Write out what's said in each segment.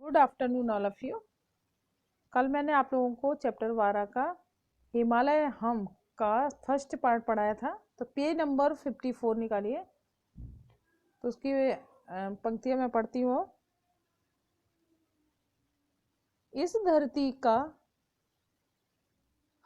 Good afternoon all of you. कल मैंने आप लोगों को चैप्टर 12 का हिमालय हम का फर्स्ट पार्ट पढ़ाया था। तो पेज नंबर 54 निकालिए। तो उसकी पंक्तियां मैं पढ़ती हूँ। इस धरती का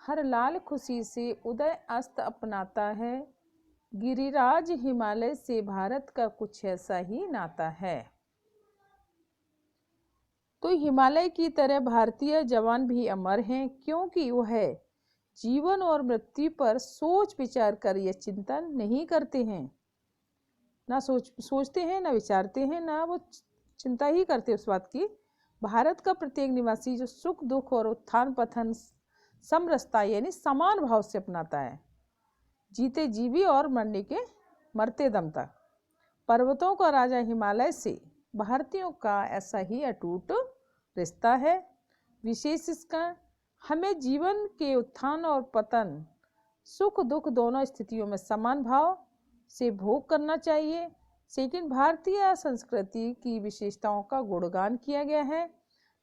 हर लाल खुशी से उदय अस्त अपनाता है, गिरिराज हिमालय से भारत का कुछ ऐसा ही नाता है। तो हिमालय की तरह भारतीय जवान भी अमर हैं, क्योंकि वह जीवन और मृत्यु पर सोच विचार कर यह चिंता नहीं करते हैं। ना सोचते हैं, ना विचारते हैं, ना वो चिंता ही करते उस बात की। भारत का प्रत्येक निवासी जो सुख दुख और उत्थान पतन समरसता यानी समान भाव से अपनाता है, जीते जीवी और मरते दम तक। पर्वतों का राजा हिमालय से भारतीयों का ऐसा ही अटूट रिश्ता है। विशेष इसका हमें जीवन के उत्थान और पतन, सुख दुख दोनों स्थितियों में समान भाव से भोग करना चाहिए। लेकिन भारतीय संस्कृति की विशेषताओं का गुणगान किया गया है।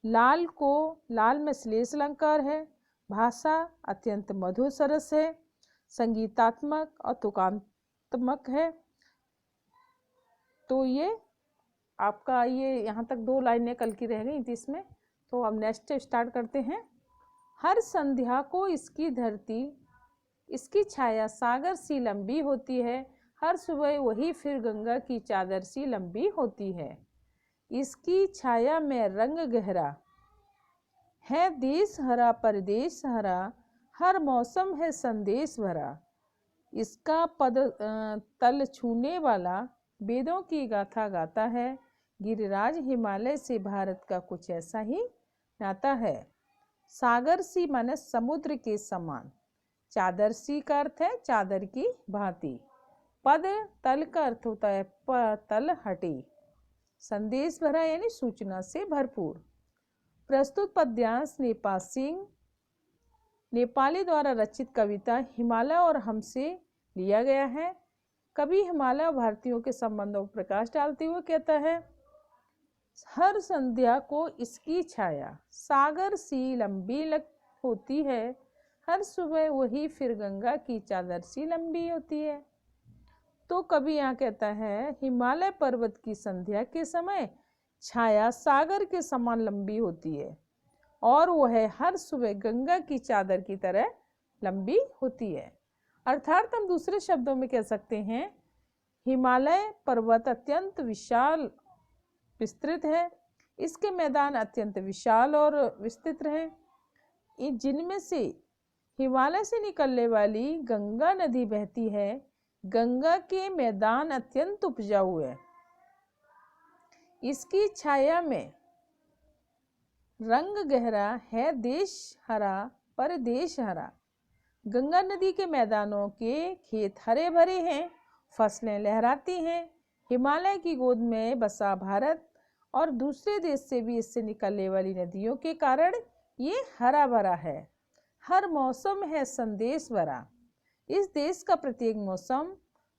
लाल में श्लेष अलंकार है, भाषा अत्यंत मधुर सरस है, संगीतात्मक और तुकात्मक है। तो ये आपका ये यहाँ तक 2 लाइनें कल की रह गई थी इसमें। तो अब नेक्स्ट स्टार्ट करते हैं। हर संध्या को इसकी धरती, इसकी छाया सागर सी लंबी होती है, हर सुबह वही फिर गंगा की चादर सी लंबी होती है। इसकी छाया में रंग गहरा है, देश हरा परदेश हरा, हर मौसम है संदेश भरा। इसका पद तल छूने वाला वेदों की गाथा गाता है, गिरिराज हिमालय से भारत का कुछ ऐसा ही नाता है। सागर सी माने समुद्र के समान, चादर सी का अर्थ है चादर की भांति, पद तल का अर्थ होता है तल हटी, संदेश भरा यानी सूचना से भरपूर। प्रस्तुत पद्यांश नेपाल सिंह नेपाली द्वारा रचित कविता हिमालय और हमसे लिया गया है। कवि हिमालय और भारतीयों के संबंधों पर प्रकाश डालते हुए कहता है, हर संध्या को इसकी छाया सागर सी लंबी होती है, हर सुबह वही फिर गंगा की चादर सी लंबी होती है। तो कवि यहाँ कहता है, हिमालय पर्वत की संध्या के समय छाया सागर के समान लंबी होती है और वह हर सुबह गंगा की चादर की तरह लंबी होती है। अर्थात हम दूसरे शब्दों में कह सकते हैं, हिमालय पर्वत अत्यंत विशाल विस्तृत है, इसके मैदान अत्यंत विशाल और विस्तृत हैं, जिनमें से हिमालय से निकलने वाली गंगा नदी बहती है। गंगा के मैदान अत्यंत उपजाऊ है, इसकी छाया में रंग गहरा है, देश हरा परदेश हरा। गंगा नदी के मैदानों के खेत हरे भरे हैं, फसलें लहराती हैं। हिमालय की गोद में बसा भारत और दूसरे देश से भी इससे निकलने वाली नदियों के कारण ये हरा भरा है। हर मौसम है संदेश भरा, इस देश का प्रत्येक मौसम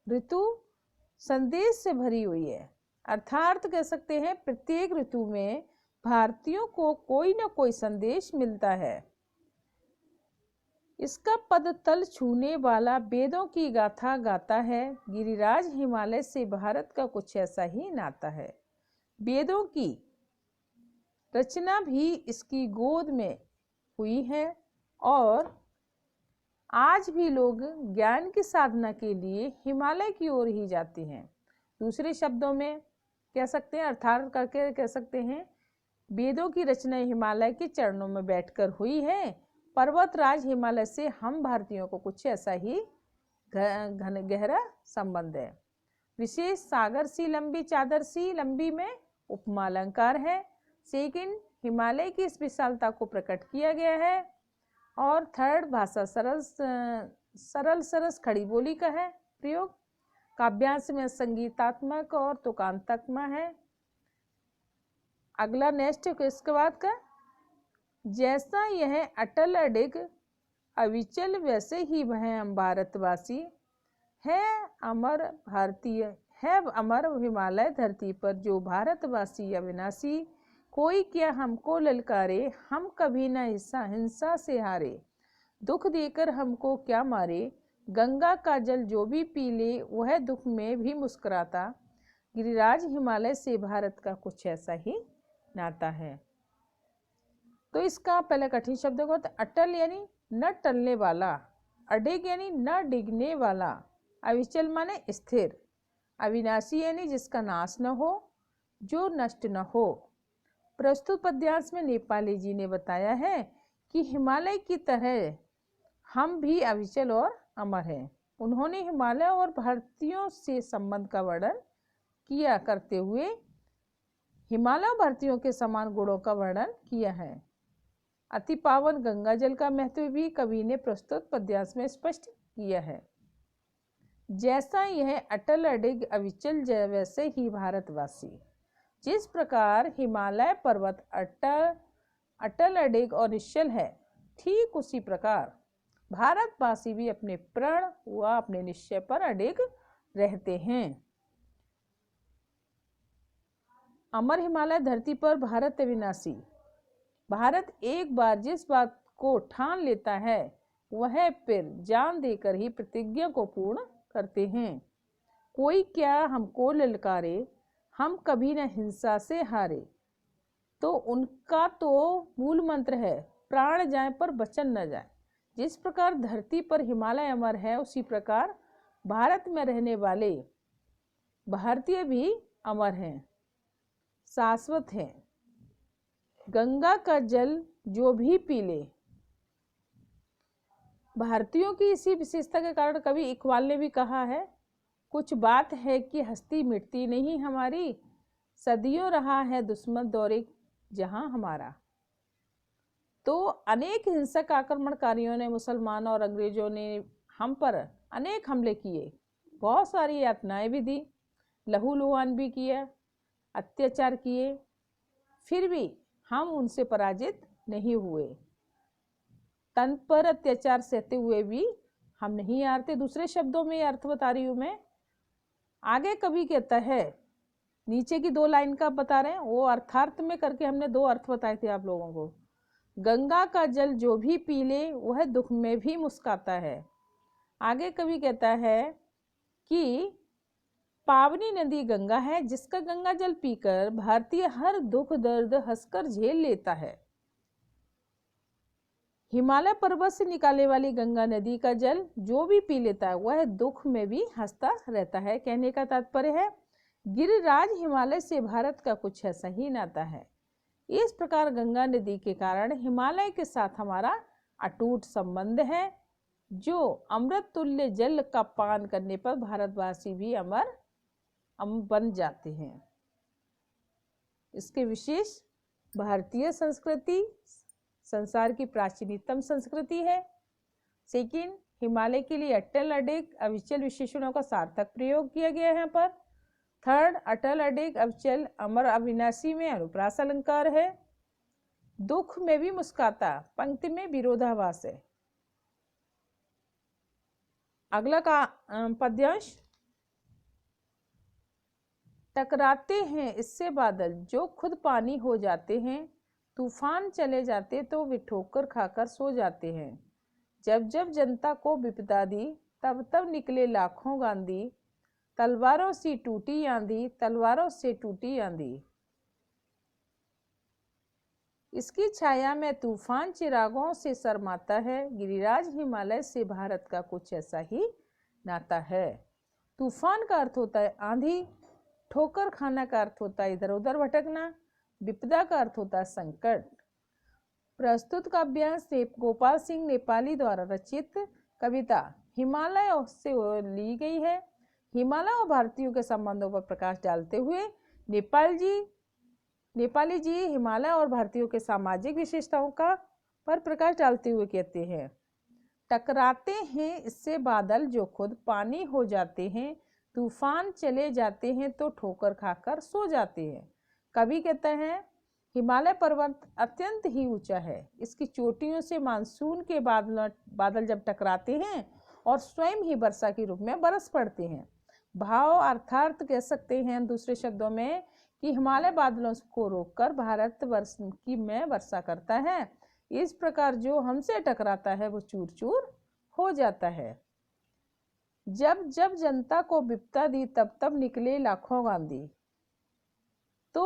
ऋतु संदेश से भरी हुई है। अर्थात कह सकते हैं, प्रत्येक ऋतु में भारतीयों को कोई न कोई संदेश मिलता है। इसका पद तल छूने वाला वेदों की गाथा गाता है, गिरिराज हिमालय से भारत का कुछ ऐसा ही नाता है। वेदों की रचना भी इसकी गोद में हुई है और आज भी लोग ज्ञान की साधना के लिए हिमालय की ओर ही जाते हैं। दूसरे शब्दों में कह सकते हैं, अर्थात करके कह सकते हैं, वेदों की रचना हिमालय के चरणों में बैठकर हुई है। पर्वत राज हिमालय से हम भारतीयों को कुछ ऐसा ही गहरा संबंध है। विशेष सागर सी लंबी चादर सी लंबी में उपमा अलंकार है, लेकिन हिमालय की इस विशालता को प्रकट किया गया है। और थर्ड, भाषा सरल सरस खड़ी बोली का है प्रयोग। काव्यांश में संगीतात्मक और तुकात्मक है। अगला नेक्स्ट इसके बाद का, जैसा यह अटल अडिग अविचल वैसे ही वह हम भारतवासी है। अमर भारतीय है, अमर हिमालय धरती पर जो भारतवासी अविनाशी, कोई क्या हमको ललकारे, हम कभी न हिंसा से हारे। दुख देकर हमको क्या मारे, गंगा का जल जो भी पी ले वह दुख में भी मुस्कुराता। गिरिराज हिमालय से भारत का कुछ ऐसा ही नाता है। तो इसका पहले कठिन शब्दों को, अटल यानी न टलने वाला, अडिग यानी न डिगने वाला, अविचल माने स्थिर, अविनाशी यानी जिसका नाश न हो, जो नष्ट न हो। प्रस्तुत पद्यांश में नेपाली जी ने बताया है कि हिमालय की तरह हम भी अविचल और अमर हैं। उन्होंने हिमालय और भारतीयों से संबंध का वर्णन किया करते हुए हिमालय और भारतीयों के समान गुणों का वर्णन किया है। अति पावन गंगा जल का महत्व भी कवि ने प्रस्तुत पद्यांश में स्पष्ट किया है। जैसा यह अटल अडिग अविचल जय, वैसे ही भारतवासी। जिस प्रकार हिमालय पर्वत अटल अडिग और निश्चल है, ठीक उसी प्रकार भारतवासी भी अपने प्रण व अपने निश्चय पर अडिग रहते हैं। अमर हिमालय धरती पर भारत अविनाशी। भारत एक बार जिस बात को ठान लेता है वह फिर जान देकर ही प्रतिज्ञा को पूर्ण करते हैं। कोई क्या हमको ललकारे, हम कभी न हिंसा से हारे। तो उनका तो मूल मंत्र है, प्राण जाए पर वचन न जाए। जिस प्रकार धरती पर हिमालय अमर है, उसी प्रकार भारत में रहने वाले भारतीय भी अमर हैं, शाश्वत हैं। गंगा का जल जो भी पी ले। भारतीयों की इसी विशेषता के कारण कवि इकबाल ने भी कहा है, कुछ बात है कि हस्ती मिटती नहीं हमारी, सदियों रहा है दुश्मन दौरे जहां हमारा। तो अनेक हिंसक आक्रमणकारियों ने, मुसलमान और अंग्रेजों ने हम पर अनेक हमले किए, बहुत सारी यातनाएं भी दी, लहूलुहान भी किया, अत्याचार किए, फिर भी हम उनसे पराजित नहीं हुए। तन पर अत्याचार सहते हुए भी हम नहीं हारते। दूसरे शब्दों में अर्थ बता रही हूं मैं। आगे कवि कहता है, नीचे की 2 लाइन का बता रहे हैं, वो अर्थार्थ में करके हमने 2 अर्थ बताए थे आप लोगों को। गंगा का जल जो भी पी ले वह दुख में भी मुस्कुराता है। आगे कवि कहता है कि पावनी नदी गंगा है, जिसका गंगा जल पीकर भारतीय हर दुख दर्द हंसकर झेल लेता है। हिमालय पर्वत से निकालने वाली गंगा नदी का जल जो भी पी लेता है वह दुख में भी हंसता रहता है। कहने का तात्पर्य है, गिरिराज हिमालय से भारत का कुछ ऐसा ही नाता है। इस प्रकार गंगा नदी के कारण हिमालय के साथ हमारा अटूट संबंध है, जो अमृत तुल्य जल का पान करने पर भारतवासी भी अमर बन जाते हैं। इसके विशेष भारतीय संस्कृति संसार की प्राचीनतम संस्कृति है। सेकंड, हिमालय के लिए अटल अडिग अविचल विशेषणों का सार्थक प्रयोग किया गया है यहाँ पर। थर्ड, अटल अडिग अविचल अमर अविनाशी में अनुप्रास अलंकार है। दुख में भी मुस्कुराता पंक्ति में विरोधाभास है। अगला का पद्यांश, टकराते हैं इससे बादल जो खुद पानी हो जाते हैं, तूफान चले जाते तो वे ठोकर खाकर सो जाते हैं। जब जब जनता को विपदा दी, तब तब निकले लाखों गांधी, तलवारों से टूटी आंधी, तलवारों से टूटी आंधी। इसकी छाया में तूफान चिरागों से शर्माता है। गिरिराज हिमालय से भारत का कुछ ऐसा ही नाता है। तूफान का अर्थ होता है आंधी, ठोकर खाना का अर्थ होता है इधर उधर भटकना, विपदा का अर्थ होता है संकट। प्रस्तुत काव्यांश गोपाल सिंह नेपाली द्वारा रचित कविता हिमालय से ली गई है। हिमालय और भारतीयों के संबंधों पर प्रकाश डालते हुए नेपाली जी हिमालय और भारतीयों के सामाजिक विशेषताओं का पर प्रकाश डालते हुए कहते हैं, टकराते हैं इससे बादल जो खुद पानी हो जाते हैं, तूफान चले जाते हैं तो ठोकर खाकर सो जाते हैं। कवि कहते हैं, हिमालय पर्वत अत्यंत ही ऊंचा है। इसकी चोटियों से मानसून के बादल जब टकराते हैं और स्वयं ही वर्षा के रूप में बरस पड़ते हैं। भाव अर्थार्थ कह सकते हैं दूसरे शब्दों में कि हिमालय बादलों को रोककर भारतवर्ष की में वर्षा करता है। इस प्रकार जो हमसे टकराता है वो चूर चूर हो जाता है। जब जब जनता को विपदा दी तब तब निकले लाखों गांधी। तो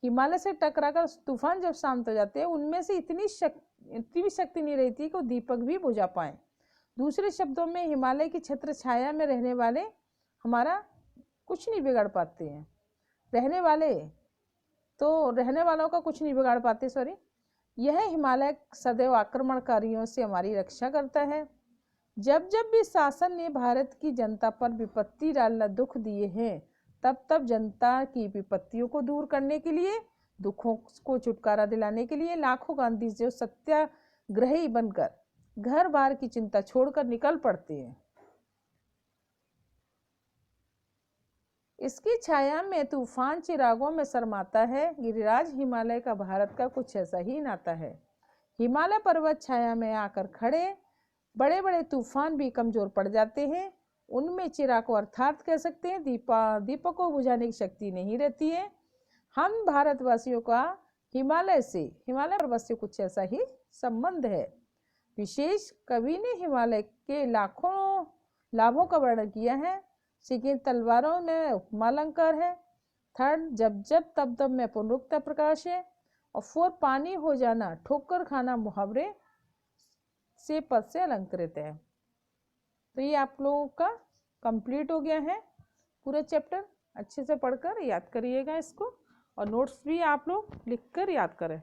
हिमालय से टकराकर तूफान जब शांत हो जाते हैं उनमें से इतनी भी शक्ति नहीं रहती कि वो दीपक भी बुझा पाए। दूसरे शब्दों में हिमालय की छत्र छाया में रहने वाले हमारा कुछ नहीं बिगाड़ पाते हैं। रहने वालों का कुछ नहीं बिगाड़ पाते, सॉरी। यह हिमालय सदैव आक्रमणकारियों से हमारी रक्षा करता है। जब जब भी शासन ने भारत की जनता पर विपत्ति डालना दुख दिए हैं, तब तब जनता की विपत्तियों को दूर करने के लिए, दुखों को छुटकारा दिलाने के लिए लाखों गांधी जो सत्याग्रही बनकर घर बार की चिंता छोड़कर निकल पड़ते हैं। इसकी छाया में तूफान चिरागों में शर्माता है। गिरिराज हिमालय का भारत का कुछ ऐसा ही नाता है। हिमालय पर्वत छाया में आकर खड़े बड़े बड़े तूफान भी कमजोर पड़ जाते हैं। उनमें चिराग अर्थात कह सकते हैं दीपक को बुझाने की शक्ति नहीं रहती है। हम भारतवासियों का हिमालय पर्वत से कुछ ऐसा ही संबंध है। विशेष कवि ने हिमालय के लाखों लाभों का वर्णन किया है। सिकिन तलवारों में उपमालंकार है। थर्ड, जब जब तब तब में पुनरुक्ता प्रकाश है। और फोर, पानी हो जाना ठोकर खाना मुहावरे से पद से अलंकृत है। तो ये आप लोगों का कंप्लीट हो गया है पूरा चैप्टर। अच्छे से पढ़कर याद करिएगा इसको, और नोट्स भी आप लोग लिखकर याद करें।